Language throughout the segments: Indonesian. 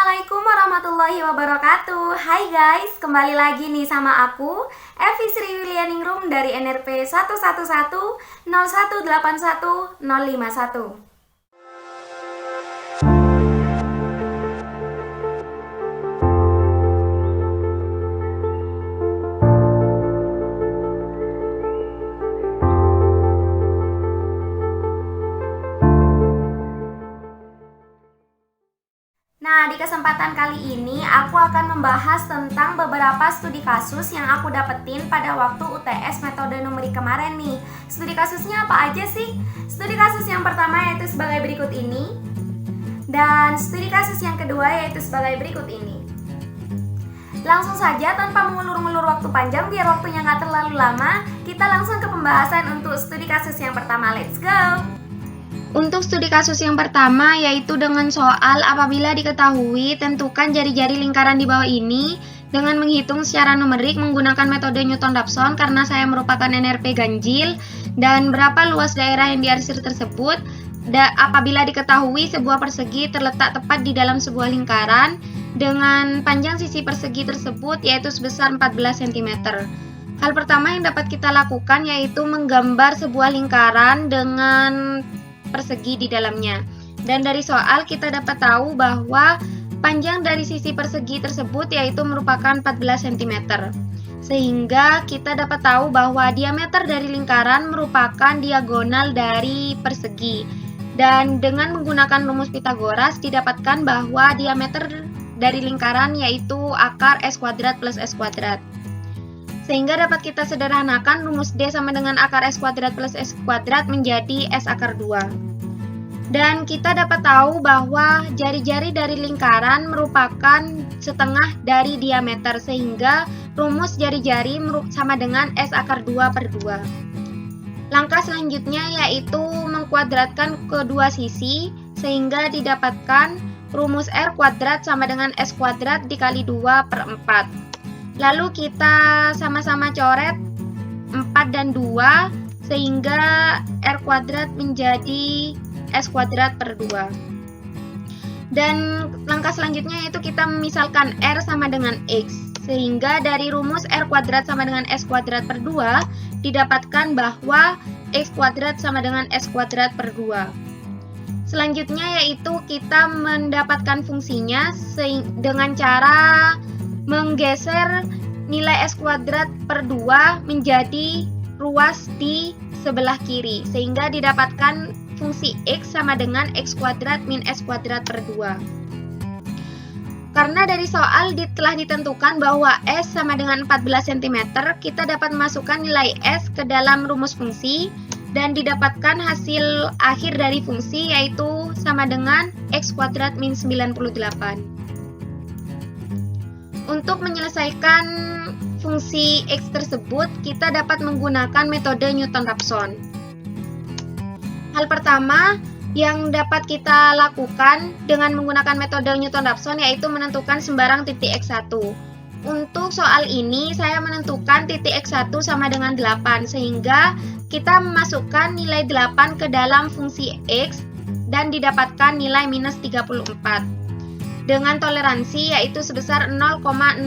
Assalamualaikum warahmatullahi wabarakatuh. Hai guys, kembali lagi nih sama aku Evi Sri Wilianingrum dari NRP 1110181 051. Nah, di kesempatan kali ini aku akan membahas tentang beberapa studi kasus yang aku dapetin pada waktu UTS metode numerik kemarin nih. Studi kasusnya apa aja sih? Studi kasus yang pertama yaitu sebagai berikut ini. Dan studi kasus yang kedua yaitu sebagai berikut ini. Langsung saja tanpa mengulur-ngulur waktu panjang biar waktunya nggak terlalu lama, kita langsung ke pembahasan untuk studi kasus yang pertama. Let's go! Untuk studi kasus yang pertama yaitu dengan soal apabila diketahui tentukan jari-jari lingkaran di bawah ini dengan menghitung secara numerik menggunakan metode Newton-Raphson karena saya merupakan NRP ganjil dan berapa luas daerah yang diarsir tersebut apabila diketahui sebuah persegi terletak tepat di dalam sebuah lingkaran dengan panjang sisi persegi tersebut yaitu sebesar 14 cm. Hal pertama yang dapat kita lakukan yaitu menggambar sebuah lingkaran dengan persegi di dalamnya. Dan dari soal kita dapat tahu bahwa panjang dari sisi persegi tersebut yaitu merupakan 14 cm. Sehingga kita dapat tahu bahwa diameter dari lingkaran merupakan diagonal dari persegi. Dan dengan menggunakan rumus Pythagoras didapatkan bahwa diameter dari lingkaran yaitu akar S kuadrat plus S kuadrat. Sehingga dapat kita sederhanakan rumus D sama dengan akar S kuadrat plus S kuadrat menjadi S akar 2. Dan kita dapat tahu bahwa jari-jari dari lingkaran merupakan setengah dari diameter sehingga rumus jari-jari sama dengan S akar 2 per 2. Langkah selanjutnya yaitu mengkuadratkan kedua sisi sehingga didapatkan rumus R kuadrat sama dengan S kuadrat dikali 2 per 4. Lalu kita sama-sama coret 4 dan 2 sehingga R kuadrat menjadi S kuadrat per 2. Dan langkah selanjutnya yaitu kita memisalkan R sama dengan X. Sehingga dari rumus R kuadrat sama dengan S kuadrat per 2 didapatkan bahwa X kuadrat sama dengan S kuadrat per 2. Selanjutnya yaitu kita mendapatkan fungsinya dengan cara menggeser nilai S kuadrat per 2 menjadi ruas di sebelah kiri sehingga didapatkan fungsi X sama dengan X kuadrat min S kuadrat per 2. Karena dari soal telah ditentukan bahwa S sama dengan 14 cm, kita dapat memasukkan nilai S ke dalam rumus fungsi dan didapatkan hasil akhir dari fungsi yaitu sama dengan X kuadrat min 98. Untuk menyelesaikan fungsi X tersebut, kita dapat menggunakan metode Newton-Raphson. Hal pertama yang dapat kita lakukan dengan menggunakan metode Newton-Raphson yaitu menentukan sembarang titik X1. Untuk soal ini, saya menentukan titik X1 sama dengan 8, sehingga kita memasukkan nilai 8 ke dalam fungsi X dan didapatkan nilai minus 34. Dengan toleransi yaitu sebesar 0,0001.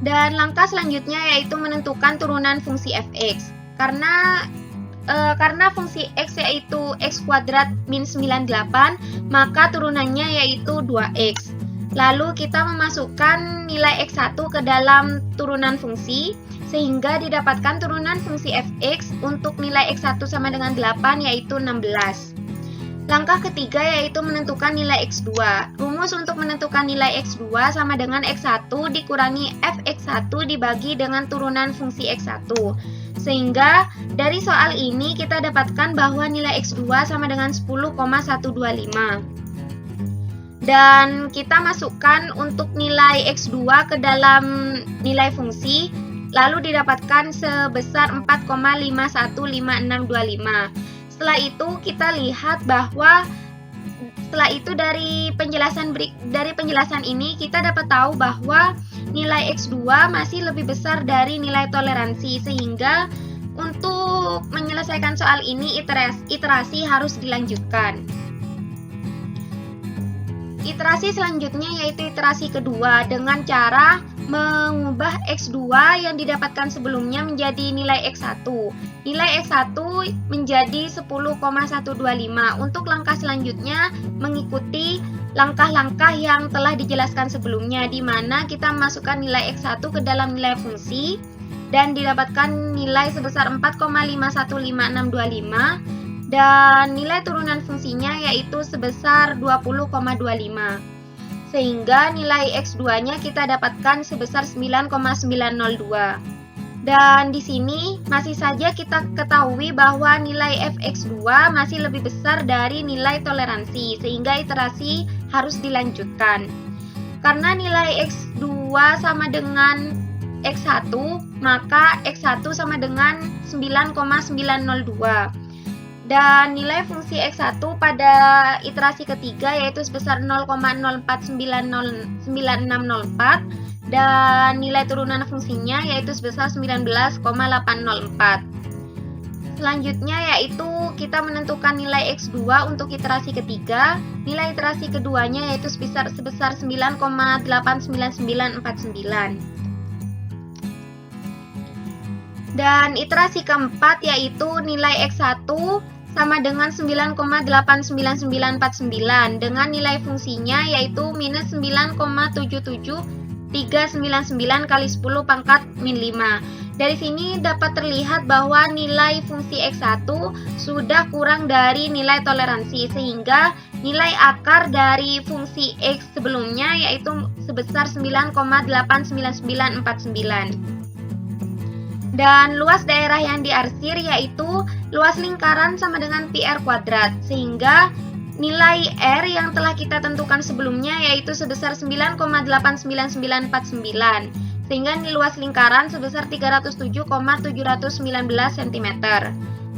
Dan langkah selanjutnya yaitu menentukan turunan fungsi fx. Karena fungsi x yaitu x kuadrat min 98, maka turunannya yaitu 2x. Lalu kita memasukkan nilai x1 ke dalam turunan fungsi sehingga didapatkan turunan fungsi fx untuk nilai x1 sama dengan 8 yaitu 16. Langkah ketiga yaitu menentukan nilai X2. Rumus untuk menentukan nilai X2 sama dengan X1 dikurangi Fx1 dibagi dengan turunan fungsi X1. Sehingga dari soal ini kita dapatkan bahwa nilai X2 sama dengan 10,125. Dan kita masukkan untuk nilai X2 ke dalam nilai fungsi, lalu didapatkan sebesar 4,515625. Setelah itu kita lihat bahwa dari penjelasan ini kita dapat tahu bahwa nilai X2 masih lebih besar dari nilai toleransi sehingga untuk menyelesaikan soal ini iterasi harus dilanjutkan. Iterasi selanjutnya yaitu iterasi kedua dengan cara mengubah X2 yang didapatkan sebelumnya menjadi nilai X1. Nilai X1 menjadi 10,125. Untuk langkah selanjutnya mengikuti langkah-langkah yang telah dijelaskan sebelumnya, di mana kita masukkan nilai X1 ke dalam nilai fungsi dan didapatkan nilai sebesar 4,515625. Dan nilai turunan fungsinya yaitu sebesar 20,25. Sehingga nilai X2-nya kita dapatkan sebesar 9,902. Dan di sini masih saja kita ketahui bahwa nilai fx2 masih lebih besar dari nilai toleransi, sehingga iterasi harus dilanjutkan. Karena nilai X2 sama dengan X1, maka X1 sama dengan 9,902. Dan nilai fungsi X1 pada iterasi ketiga yaitu sebesar 0,049604 dan nilai turunan fungsinya yaitu sebesar 19,804. Selanjutnya yaitu kita menentukan nilai X2 untuk iterasi ketiga. Nilai iterasi keduanya yaitu sebesar 9,89949. Dan iterasi keempat yaitu nilai X1 sama dengan 9,89949 dengan nilai fungsinya yaitu minus 9,77399 kali 10 pangkat min 5. Dari sini dapat terlihat bahwa nilai fungsi X1 sudah kurang dari nilai toleransi, sehingga nilai akar dari fungsi X sebelumnya yaitu sebesar 9,89949. Dan luas daerah yang diarsir yaitu luas lingkaran sama dengan PR kuadrat, sehingga nilai R yang telah kita tentukan sebelumnya yaitu sebesar 9,89949, sehingga luas lingkaran sebesar 307,719 cm.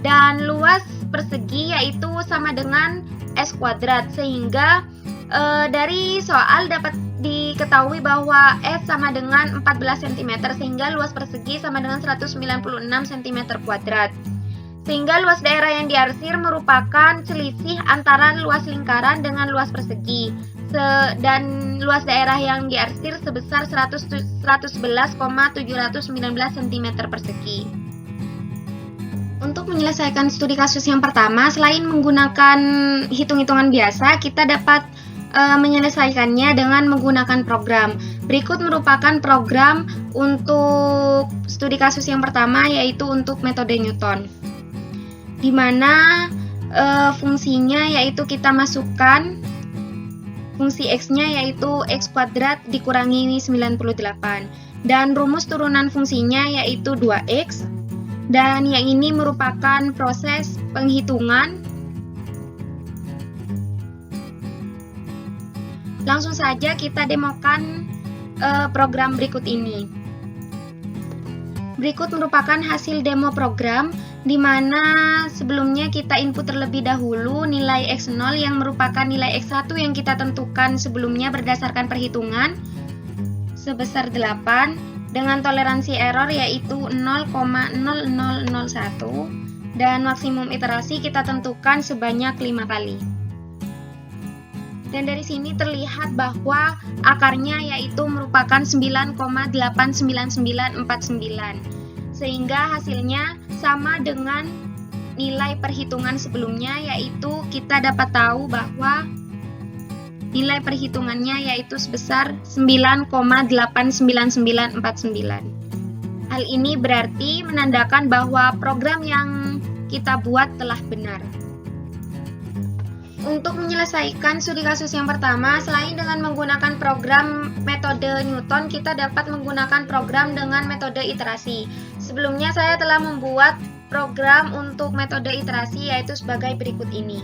Dan luas persegi yaitu sama dengan S kuadrat, sehingga dari soal dapat diketahui bahwa S sama dengan 14 cm, sehingga luas persegi sama dengan 196 cm kuadrat. Sehingga luas daerah yang diarsir merupakan selisih antara luas lingkaran dengan luas persegi. Dan luas daerah yang diarsir sebesar 111,719 cm persegi. Untuk menyelesaikan studi kasus yang pertama, selain menggunakan hitung-hitungan biasa, kita dapat menyelesaikannya dengan menggunakan program. Berikut merupakan program untuk studi kasus yang pertama, yaitu untuk metode Newton, di mana fungsinya yaitu kita masukkan fungsi X-nya yaitu X kuadrat dikurangi 98, dan rumus turunan fungsinya yaitu 2X, dan yang ini merupakan proses penghitungan. Langsung saja kita demokan program berikut ini. Berikut merupakan hasil demo program, di mana sebelumnya kita input terlebih dahulu nilai X0 yang merupakan nilai X1 yang kita tentukan sebelumnya berdasarkan perhitungan sebesar 8 dengan toleransi error yaitu 0,0001, dan maksimum iterasi kita tentukan sebanyak 5 kali. Dan dari sini terlihat bahwa akarnya yaitu merupakan 9,89949, sehingga hasilnya sama dengan nilai perhitungan sebelumnya, yaitu kita dapat tahu bahwa nilai perhitungannya yaitu sebesar 9,89949. Hal ini berarti menandakan bahwa program yang kita buat telah benar. Untuk menyelesaikan studi kasus yang pertama, selain dengan menggunakan program metode Newton, kita dapat menggunakan program dengan metode iterasi. Sebelumnya saya telah membuat program untuk metode iterasi yaitu sebagai berikut ini.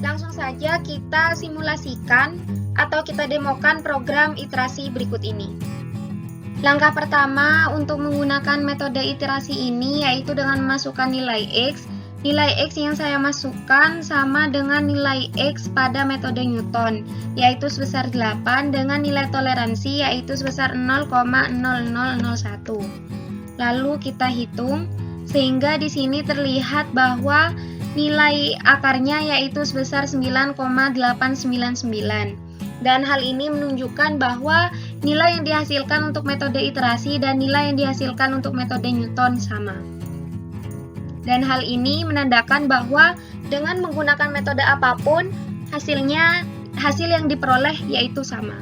Langsung saja kita simulasikan atau kita demokan program iterasi berikut ini. Langkah pertama untuk menggunakan metode iterasi ini yaitu dengan memasukkan nilai X. Nilai X yang saya masukkan sama dengan nilai X pada metode Newton, yaitu sebesar 8 dengan nilai toleransi yaitu sebesar 0,0001. Lalu kita hitung, sehingga di sini terlihat bahwa nilai akarnya yaitu sebesar 9,899. Dan hal ini menunjukkan bahwa nilai yang dihasilkan untuk metode iterasi dan nilai yang dihasilkan untuk metode Newton sama. Dan hal ini menandakan bahwa dengan menggunakan metode apapun, hasil yang diperoleh yaitu sama.